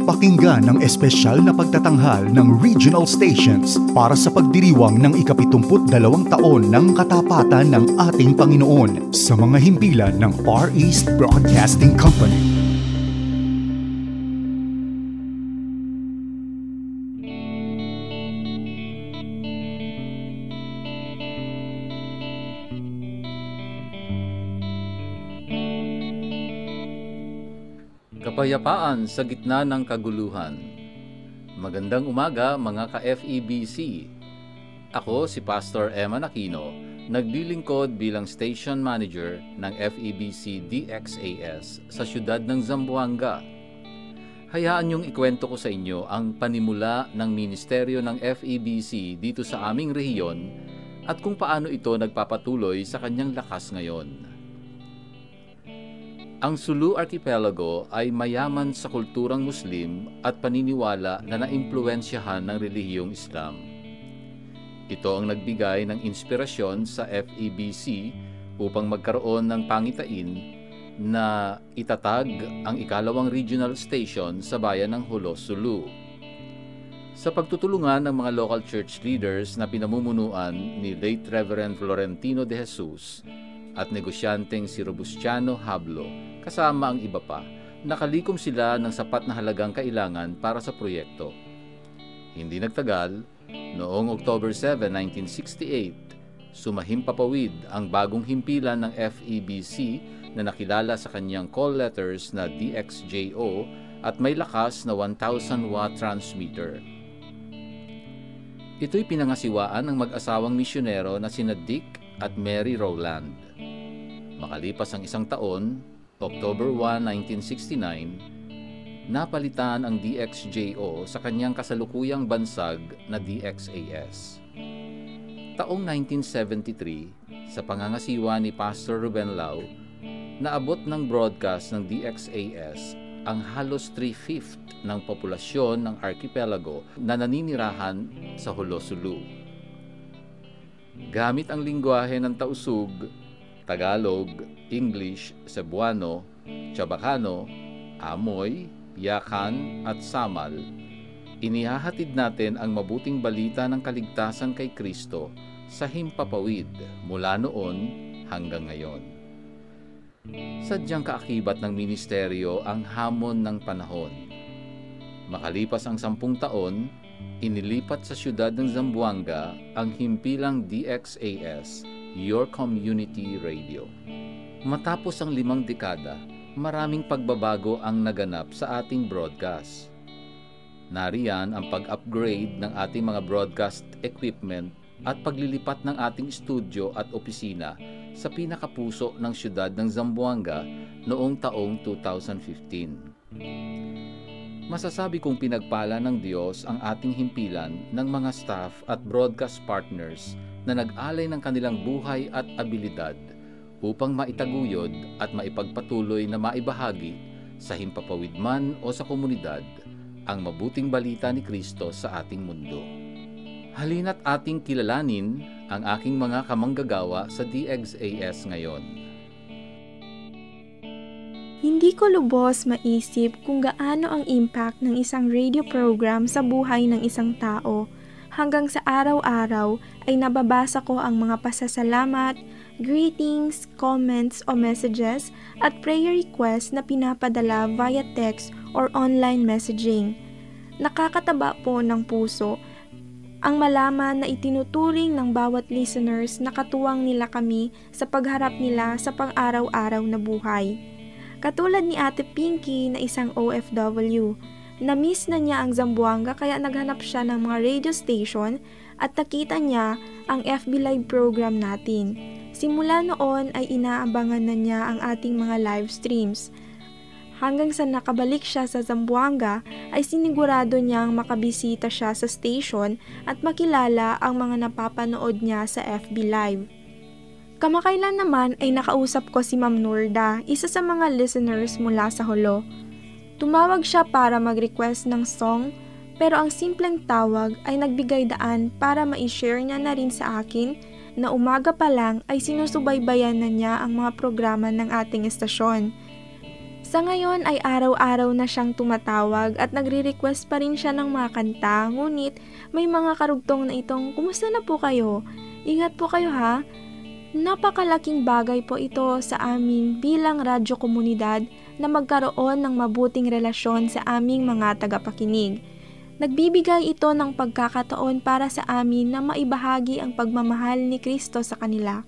Pakinggan ang espesyal na pagtatanghal ng regional stations para sa pagdiriwang ng ika-72 taon ng katapatan ng ating Panginoon sa mga himpilan ng Far East Broadcasting Company. Kapayapaan sa gitna ng kaguluhan. Magandang umaga mga ka-FEBC. Ako si Pastor Emma Aquino, naglilingkod bilang Station Manager ng FEBC DXAS sa siyudad ng Zamboanga. Hayaan niyong ikwento ko sa inyo ang panimula ng ministeryo ng FEBC dito sa aming rehiyon at kung paano ito nagpapatuloy sa kanyang lakas ngayon. Ang Sulu Archipelago ay mayaman sa kulturang Muslim at paniniwala na naimpluwensyahan ng relihiyong Islam. Ito ang nagbigay ng inspirasyon sa FEBC upang magkaroon ng pangitain na itatag ang ikalawang regional station sa bayan ng Hulo, Sulu. Sa pagtutulungan ng mga local church leaders na pinamumunuan ni late Reverend Florentino de Jesus at negosyanteng si Robustiano Hablo, kasama ang iba pa, nakalikom sila ng sapat na halagang kailangan para sa proyekto. Hindi nagtagal, noong October 7, 1968, sumahimpapawid ang bagong himpilan ng FEBC na nakilala sa kanyang call letters na DXJO at may lakas na 1,000 watt transmitter. Ito'y pinangasiwaan ng mag-asawang misyonero na sina Dick at Mary Rowland. Makalipas ang isang taon, October 1, 1969, napalitan ang DXJO sa kanyang kasalukuyang bansag na DXAS. Taong 1973, sa pangangasiwa ni Pastor Ruben Lau, naabot ng broadcast ng DXAS ang halos 3/5 ng populasyon ng archipelago na naninirahan sa Hulo, Sulu. Gamit ang lingwahe ng Tausug, Tagalog, English, Cebuano, Chabacano, Amoy, Yakan at Samal, inihahatid natin ang mabuting balita ng kaligtasan kay Kristo sa himpapawid mula noon hanggang ngayon. Sadyang kaakibat ng ministeryo ang hamon ng panahon. Makalipas ang 10 taon, inilipat sa siyudad ng Zamboanga ang himpilang DXAS, Your Community Radio. Matapos ang 5 dekada, maraming pagbabago ang naganap sa ating broadcast. Nariyan ang pag-upgrade ng ating mga broadcast equipment at paglilipat ng ating studio at opisina sa pinakapuso ng siyudad ng Zamboanga noong taong 2015. Masasabi kong pinagpala ng Diyos ang ating himpilan ng mga staff at broadcast partners na nag-alay ng kanilang buhay at abilidad upang maitaguyod at maipagpatuloy na maibahagi sa himpapawid man o sa komunidad ang mabuting balita ni Kristo sa ating mundo. Halina't ating kilalanin ang aking mga kamanggagawa sa DXAS ngayon. Hindi ko lubos maisip kung gaano ang impact ng isang radio program sa buhay ng isang tao. Hanggang sa araw-araw ay nababasa ko ang mga pasasalamat, greetings, comments o messages at prayer requests na pinapadala via text or online messaging. Nakakataba po ng puso ang malaman na itinuturing ng bawat listeners na katuwang nila kami sa pagharap nila sa pang-araw-araw na buhay. Katulad ni Ate Pinky na isang OFW, na-miss na niya ang Zamboanga kaya naghanap siya ng mga radio station at nakita niya ang FB Live program natin. Simula noon ay inaabangan na niya ang ating mga live streams. Hanggang sa nakabalik siya sa Zamboanga ay sinigurado niyang makabisita siya sa station at makilala ang mga napapanood niya sa FB Live. Kamakailan naman ay nakausap ko si Ma'am Nurda, isa sa mga listeners mula sa Hulo. Tumawag siya para mag-request ng song, pero ang simpleng tawag ay nagbigay daan para ma-share niya na rin sa akin na umaga pa lang ay sinusubaybayan na niya ang mga programa ng ating estasyon. Sa ngayon ay araw-araw na siyang tumatawag at nagre-request pa rin siya ng mga kanta, ngunit may mga karugtong na itong, "Kumusta na po kayo? Ingat po kayo ha." Napakalaking bagay po ito sa amin bilang radyo komunidad na magkaroon ng mabuting relasyon sa aming mga tagapakinig. Nagbibigay ito ng pagkakataon para sa amin na maibahagi ang pagmamahal ni Kristo sa kanila.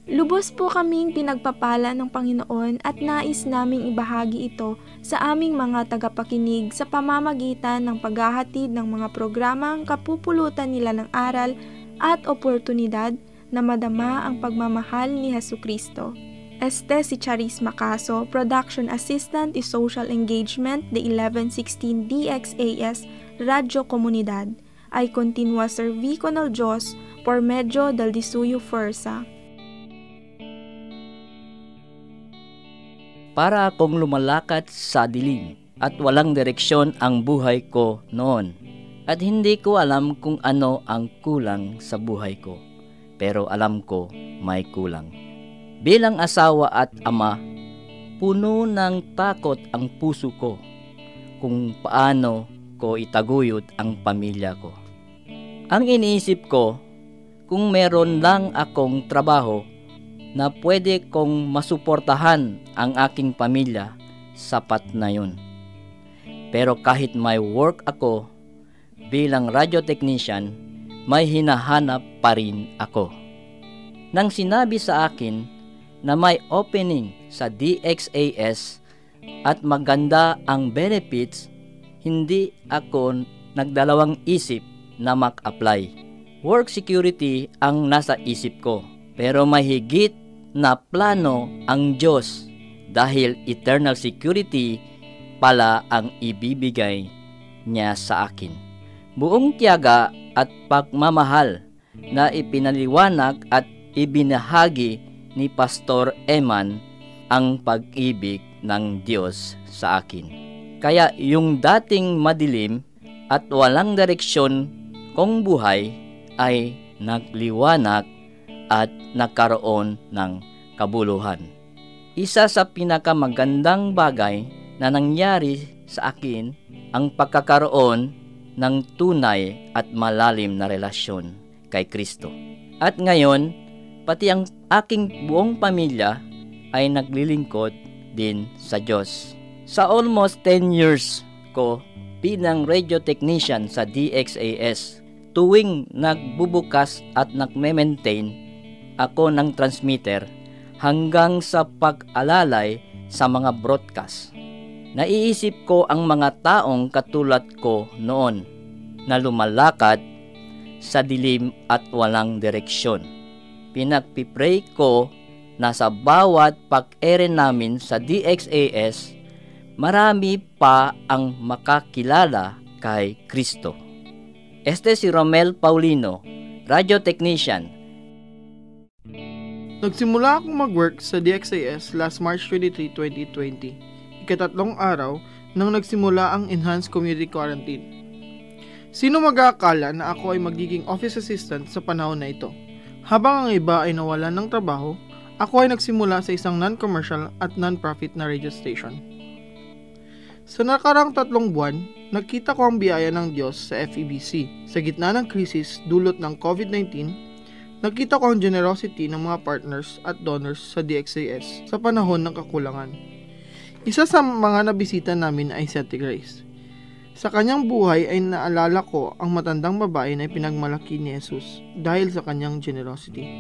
Lubos po kaming pinagpapala ng Panginoon at nais naming ibahagi ito sa aming mga tagapakinig sa pamamagitan ng paghahatid ng mga programang kapupulutan nila ng aral at oportunidad na madama ang pagmamahal ni Hesukristo. Este si Charis Macaso, Production Assistant is Social Engagement de 1116 DXAS Radyo Komunidad, ay continua servico ng Diyos por medio del disuyo forza. Para akong lumalakad sa dilim at walang direksyon ang buhay ko noon, at hindi ko alam kung ano ang kulang sa buhay ko. Pero alam ko may kulang. Bilang asawa at ama, puno ng takot ang puso ko kung paano ko itaguyod ang pamilya ko. Ang iniisip ko, kung meron lang akong trabaho na pwede kong masuportahan ang aking pamilya, sapat na yun. Pero kahit may work ako bilang radio technician, may hinahanap pa rin ako. Nang sinabi sa akin na may opening sa DXAS at maganda ang benefits, hindi ako nagdalawang isip na mag-apply. Work security ang nasa isip ko, pero may higit na plano ang Diyos dahil eternal security pala ang ibibigay niya sa akin. Buong tiyaga at pagmamahal na ipinaliwanag at ibinahagi ni Pastor Eman ang pag-ibig ng Diyos sa akin. Kaya yung dating madilim at walang direksyon kong buhay ay nagliwanag at nagkaroon ng kabuluhan. Isa sa pinakamagandang bagay na nangyari sa akin ang pagkakaroon ng tunay at malalim na relasyon kay Kristo. At ngayon, pati ang aking buong pamilya ay naglilingkod din sa Diyos. Sa almost 10 years ko bilang radio technician sa DXAS, tuwing nagbubukas at nagme-maintain ako ng transmitter hanggang sa pag-alalay sa mga broadcast. Naiisip ko ang mga taong katulad ko noon na lumalakad sa dilim at walang direksyon. Pinagpipray ko na sa bawat pag-ere namin sa DXAS, marami pa ang makakilala kay Kristo. Este si Romel Paulino, radio technician. Nagsimula akong mag-work sa DXAS last March 23, 2020. Ikatatlong araw nang nagsimula ang Enhanced Community Quarantine. Sino mag-aakala na ako ay magiging office assistant sa panahon na ito? Habang ang iba ay nawalan ng trabaho, ako ay nagsimula sa isang non-commercial at non-profit na radio station. Sa nakarang 3 buwan, nakita ko ang biyaya ng Diyos sa FEBC. Sa gitna ng krisis dulot ng COVID-19, nakita ko ang generosity ng mga partners at donors sa DXAS sa panahon ng kakulangan. Isa sa mga nabisita namin ay si Ate Grace. Sa kanyang buhay ay naalala ko ang matandang babae na pinagmalaki ni Jesus dahil sa kanyang generosity.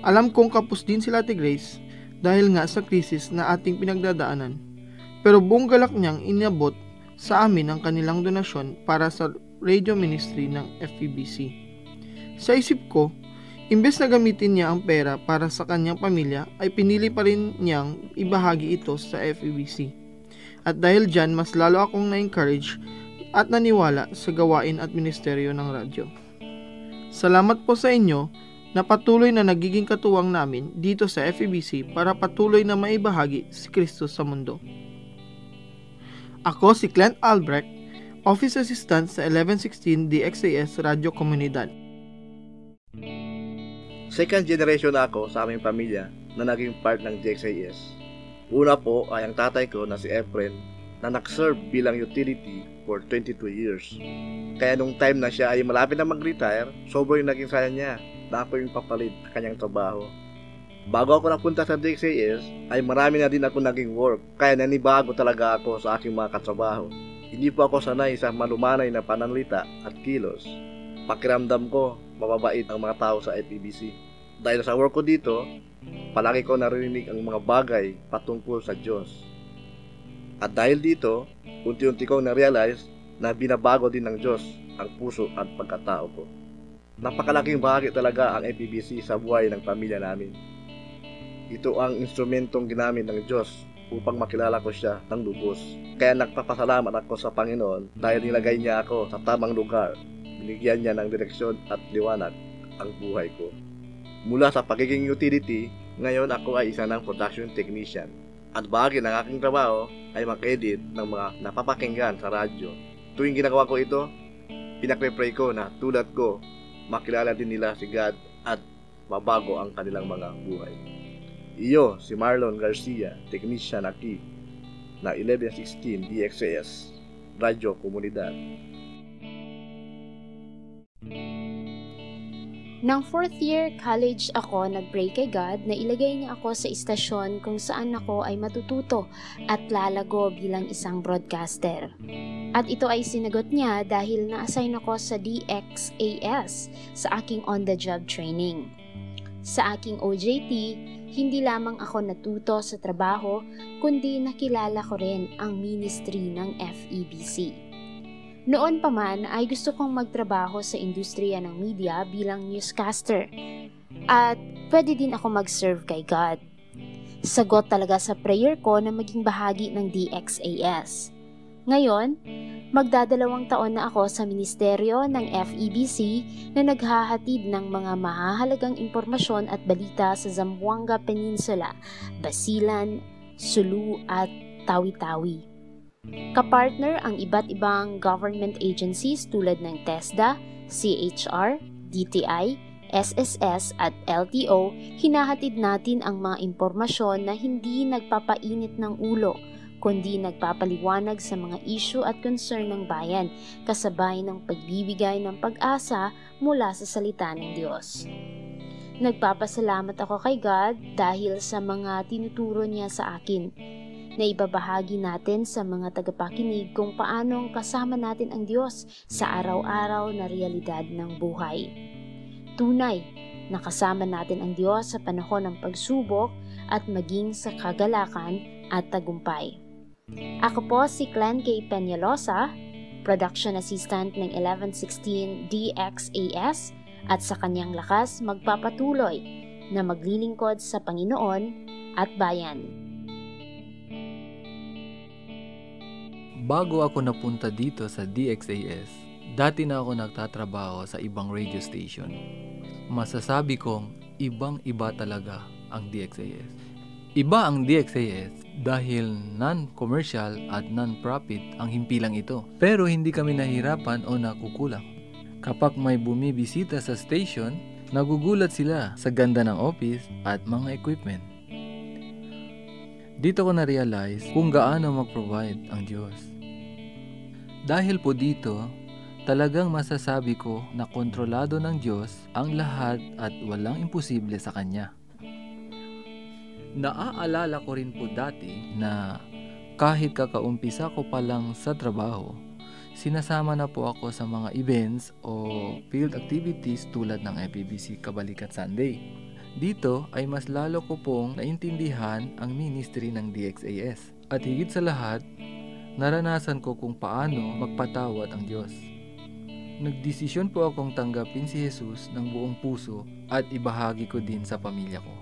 Alam kong kapos din sila Ate Grace dahil nga sa krisis na ating pinagdadaanan. Pero buong galak niyang inabot sa amin ang kanilang donasyon para sa radio ministry ng FEBC. Sa isip ko, imbes na gamitin niya ang pera para sa kanyang pamilya, ay pinili pa rin niyang ibahagi ito sa FEBC. At dahil dyan, mas lalo akong na-encourage at naniwala sa gawain at ministeryo ng radyo. Salamat po sa inyo na patuloy na nagiging katuwang namin dito sa FEBC para patuloy na maibahagi si Kristo sa mundo. Ako si Clint Albrecht, Office Assistant sa 1116 DXAS Radio Komunidad. Second generation ako sa aming pamilya na naging part ng DXAS. Una po ay ang tatay ko na si Efren na nag-serve bilang utility for 22 years. Kaya nung time na siya ay malapit na mag-retire, sobrang naging saya niya na ako yung papalit sa kanyang trabaho. Bago ako napunta sa DXAS, ay marami na din ako naging work, kaya nanibago talaga ako sa aking mga katrabaho. Hindi po ako sanay sa malumanay na pananalita at kilos. Pakiramdam ko, mababait ang mga tao sa FEBC. Dahil sa work ko dito, palagi ko narinig ang mga bagay patungkol sa Diyos. At dahil dito, unti-unti kong na-realize na binabago din ng Diyos ang puso at pagkatao ko. Napakalaking bahagi talaga ang FEBC sa buhay ng pamilya namin. Ito ang instrumentong ginamit ng Diyos upang makilala ko siya ng lubos. Kaya nagpapasalamat ako sa Panginoon dahil nilagay niya ako sa tamang lugar. Binigyan niya ng direksyon at liwanag ang buhay ko. Mula sa pagiging utility, ngayon ako ay isa ng production technician. At bahagi ng aking trabaho ay mag-edit ng mga napapakinggan sa radyo. Tuwing ginagawa ko ito, pinagpe-pray ko na tulad ko, makilala din nila si God at mabago ang kanilang mga buhay. Iyo si Marlon Garcia, technician aki na 1116 DXAS, Radyo Komunidad. Nang 4th year college ako, nag-pray kay God na ilagay niya ako sa istasyon kung saan ako ay matututo at lalago bilang isang broadcaster. At ito ay sinagot niya dahil na-assign ako sa DXAS sa aking on-the-job training. Sa aking OJT, hindi lamang ako natuto sa trabaho, kundi nakilala ko rin ang ministry ng FEBC. Noon pa man ay gusto kong magtrabaho sa industriya ng media bilang newscaster at pwede din ako mag-serve kay God. Sagot talaga sa prayer ko na maging bahagi ng DXAS. Ngayon, magdadalawang taon na ako sa ministeryo ng FEBC na naghahatid ng mga mahahalagang impormasyon at balita sa Zamboanga Peninsula, Basilan, Sulu at Tawi-Tawi. Kapartner ang iba't ibang government agencies tulad ng TESDA, CHR, DTI, SSS at LTO. Hinahatid natin ang mga impormasyon na hindi nagpapainit ng ulo, kundi nagpapaliwanag sa mga issue at concern ng bayan, kasabay ng pagbibigay ng pag-asa mula sa salita ng Diyos. Nagpapasalamat ako kay God dahil sa mga tinuturo niya sa akin, na ibabahagi natin sa mga tagapakinig kung paanong kasama natin ang Diyos sa araw-araw na realidad ng buhay. Tunay na kasama natin ang Diyos sa panahon ng pagsubok at maging sa kagalakan at tagumpay. Ako po si Clan K. Peñalosa, Production Assistant ng 1116 DXAS at sa kanyang lakas magpapatuloy na maglilingkod sa Panginoon at bayan. Bago ako napunta dito sa DXAS, dati na ako nagtatrabaho sa ibang radio station. Masasabi kong ibang-iba talaga ang DXAS. Iba ang DXAS dahil non-commercial at non-profit ang himpilang ito. Pero hindi kami nahirapan o nakukulang. Kapag may bumibisita sa station, nagugulat sila sa ganda ng office at mga equipment. Dito ko na-realize kung gaano mag-provide ang Diyos. Dahil po dito, talagang masasabi ko na kontrolado ng Diyos ang lahat at walang imposible sa Kanya. Naaalala ko rin po dati na kahit kakaumpisa ko pa lang sa trabaho, sinasama na po ako sa mga events o field activities tulad ng FEBC Kabalikat Sunday. Dito ay mas lalo ko pong naintindihan ang ministry ng DXAS at higit sa lahat, naranasan ko kung paano magpatawad ang Diyos. Nagdesisyon po akong tanggapin si Jesus ng buong puso at ibahagi ko din sa pamilya ko.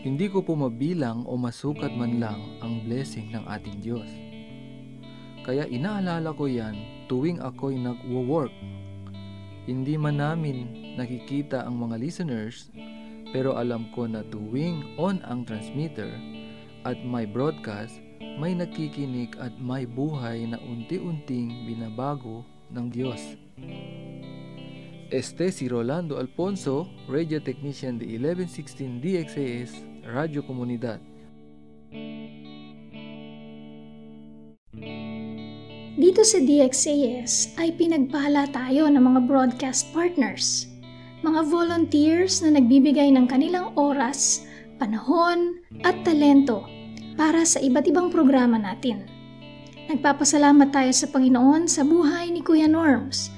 Hindi ko po mabilang o masukat man lang ang blessing ng ating Diyos. Kaya inaalala ko yan tuwing ako'y nag-work. Hindi man namin nakikita ang mga listeners, pero alam ko na tuwing on ang transmitter at may broadcast, may nakikinig at may buhay na unti-unting binabago ng Diyos. Este si Rolando Alfonso, Radio Technician de 1116 DXAS, Radyo Komunidad. Dito sa DXAS ay pinagpala tayo ng mga broadcast partners, mga volunteers na nagbibigay ng kanilang oras, panahon at talento para sa iba't ibang programa natin. Nagpapasalamat tayo sa Panginoon sa buhay ni Kuya Norms,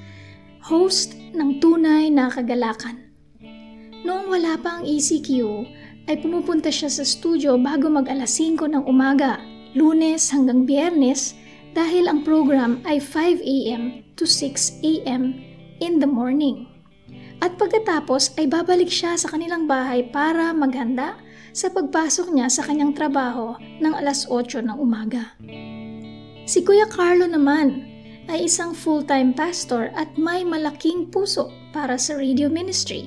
host ng Tunay na Kagalakan. Noong wala pa ang ECQ, ay pumupunta siya sa studio bago mag-alas 5 ng umaga, Lunes hanggang Biyernes, dahil ang program ay 5 a.m. to 6 a.m. in the morning. At pagkatapos ay babalik siya sa kanilang bahay para maghanda sa pagpasok niya sa kanyang trabaho ng alas 8 ng umaga. Si Kuya Carlo naman ay isang full-time pastor at may malaking puso para sa radio ministry.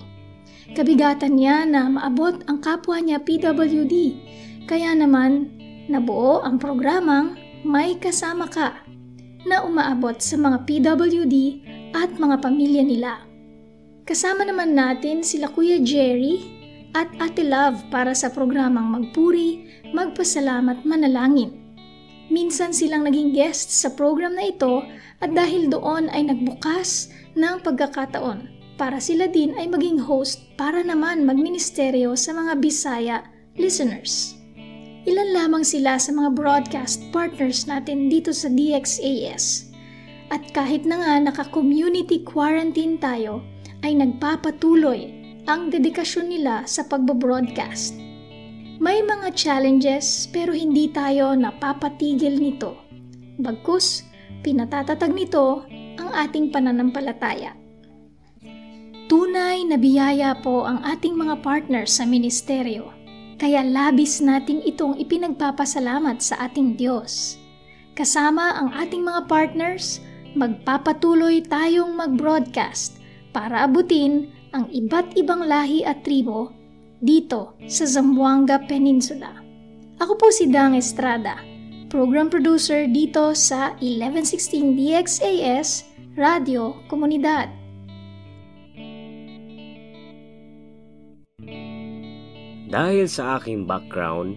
Kabigatan niya na maabot ang kapwa niya PWD, kaya naman nabuo ang programang May Kasama Ka na umaabot sa mga PWD at mga pamilya nila. Kasama naman natin sila Kuya Jerry at Ate Love para sa programang Magpuri, Magpasalamat, Manalangin. Minsan silang naging guests sa program na ito at dahil doon ay nagbukas ng pagkakataon para sila din ay maging host para naman magministeryo sa mga Bisaya listeners. Ilan lamang sila sa mga broadcast partners natin dito sa DXAS. At kahit na nga naka-community quarantine tayo, ay nagpapatuloy ang dedikasyon nila sa pagbabroadcast. May mga challenges pero hindi tayo napapatigil nito. Bagkus, pinatatatag nito ang ating pananampalataya. Tunay na biyaya po ang ating mga partners sa ministeryo. Kaya labis nating itong ipinagpapasalamat sa ating Diyos. Kasama ang ating mga partners, magpapatuloy tayong mag-broadcast para abutin ang iba't ibang lahi at tribo dito sa Zamboanga Peninsula. Ako po si Dang Estrada, program producer dito sa 1116 DXAS Radio Komunidad. Dahil sa aking background,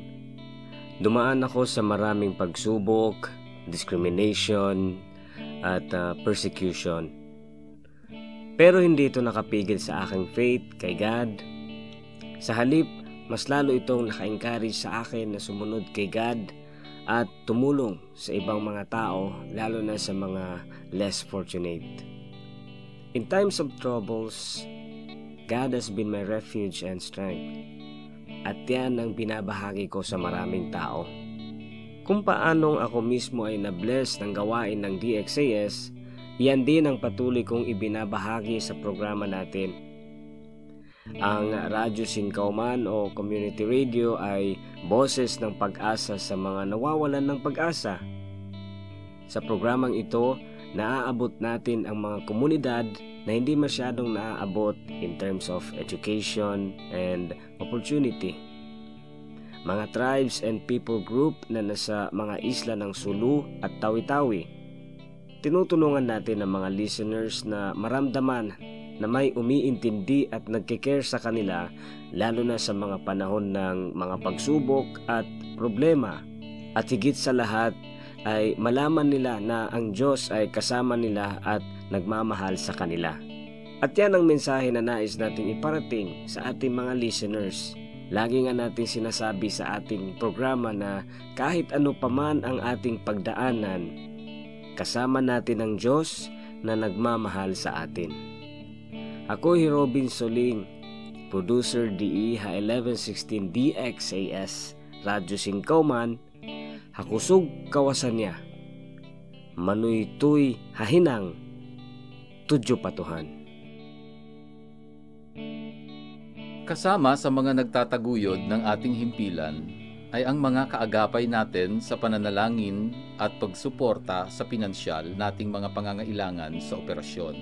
dumaan ako sa maraming pagsubok, discrimination, at persecution. Pero hindi ito nakapigil sa aking faith kay God. Sa halip, mas lalo itong naka-encourage sa akin na sumunod kay God at tumulong sa ibang mga tao, lalo na sa mga less fortunate. In times of troubles, God has been my refuge and strength. At yan ang binabahagi ko sa maraming tao. Kung paanong ako mismo ay na-bless ng gawain ng DXAS, yan din ang patuloy kong ibinabahagi sa programa natin. Ang Radyo Singkauman o Community Radio ay boses ng pag-asa sa mga nawawalan ng pag-asa. Sa programang ito, naaabot natin ang mga komunidad na hindi masyadong naaabot in terms of education and opportunity. Mga tribes and people group na nasa mga isla ng Sulu at Tawi-Tawi. Tinutulungan natin ang mga listeners na maramdaman na may umiintindi at nagkikare sa kanila, lalo na sa mga panahon ng mga pagsubok at problema. At higit sa lahat ay malaman nila na ang Diyos ay kasama nila at nagmamahal sa kanila. At yan ang mensahe na nais nating iparating sa ating mga listeners. Lagi nga natin sinasabi sa ating programa na kahit ano paman ang ating pagdaanan, kasama natin ang Diyos na nagmamahal sa atin. Ako si Robin Soling, producer DEHA 1116 DXAS, Radyo Singkauman, hakusog kawasan niya, manuytoy hahinang, tudyo patuhan. Kasama sa mga nagtataguyod ng ating himpilan ay ang mga kaagapay natin sa pananalangin at pagsuporta sa pinansyal nating mga pangangailangan sa operasyon.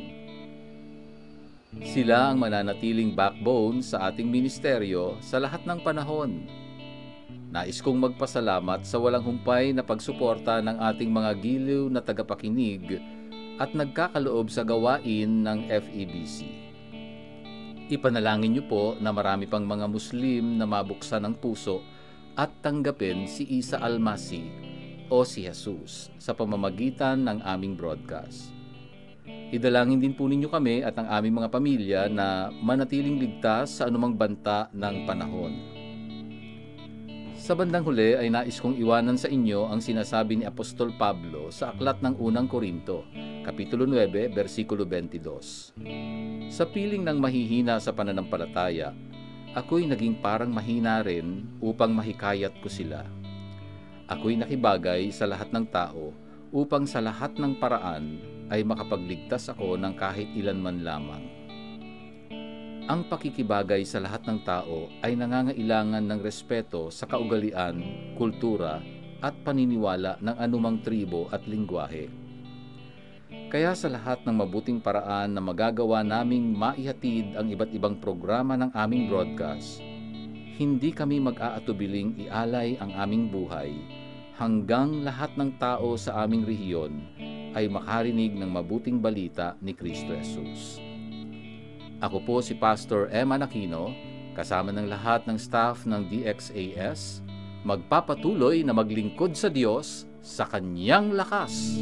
Sila ang mananatiling backbone sa ating ministeryo sa lahat ng panahon. Nais kong magpasalamat sa walang humpay na pagsuporta ng ating mga giliw na tagapakinig at nagkakaloob sa gawain ng FEBC. Ipanalangin niyo po na marami pang mga Muslim na mabuksan ang puso at tanggapin si Isa Almasi o si Jesus sa pamamagitan ng aming broadcast. Idalangin din po ninyo kami at ang aming mga pamilya na manatiling ligtas sa anumang banta ng panahon. Sa bandang huli ay nais kong iwanan sa inyo ang sinasabi ni Apostol Pablo sa aklat ng unang Korinto, Kapitulo 9, versikulo 22. Sa piling ng mahihina sa pananampalataya, ako'y naging parang mahina rin upang mahikayat ko sila. Ako'y nakibagay sa lahat ng tao upang sa lahat ng paraan ay makapagligtas ako ng kahit ilan man lamang. Ang pakikibagay sa lahat ng tao ay nangangailangan ng respeto sa kaugalian, kultura at paniniwala ng anumang tribo at lingwahe. Kaya sa lahat ng mabuting paraan na magagawa naming maihatid ang iba't ibang programa ng aming broadcast, hindi kami mag-aatubiling ialay ang aming buhay hanggang lahat ng tao sa aming rehiyon ay makarinig ng mabuting balita ni Kristo Jesus. Ako po si Pastor Emman Aquino, kasama ng lahat ng staff ng DXAS, magpapatuloy na maglingkod sa Diyos sa Kanyang lakas.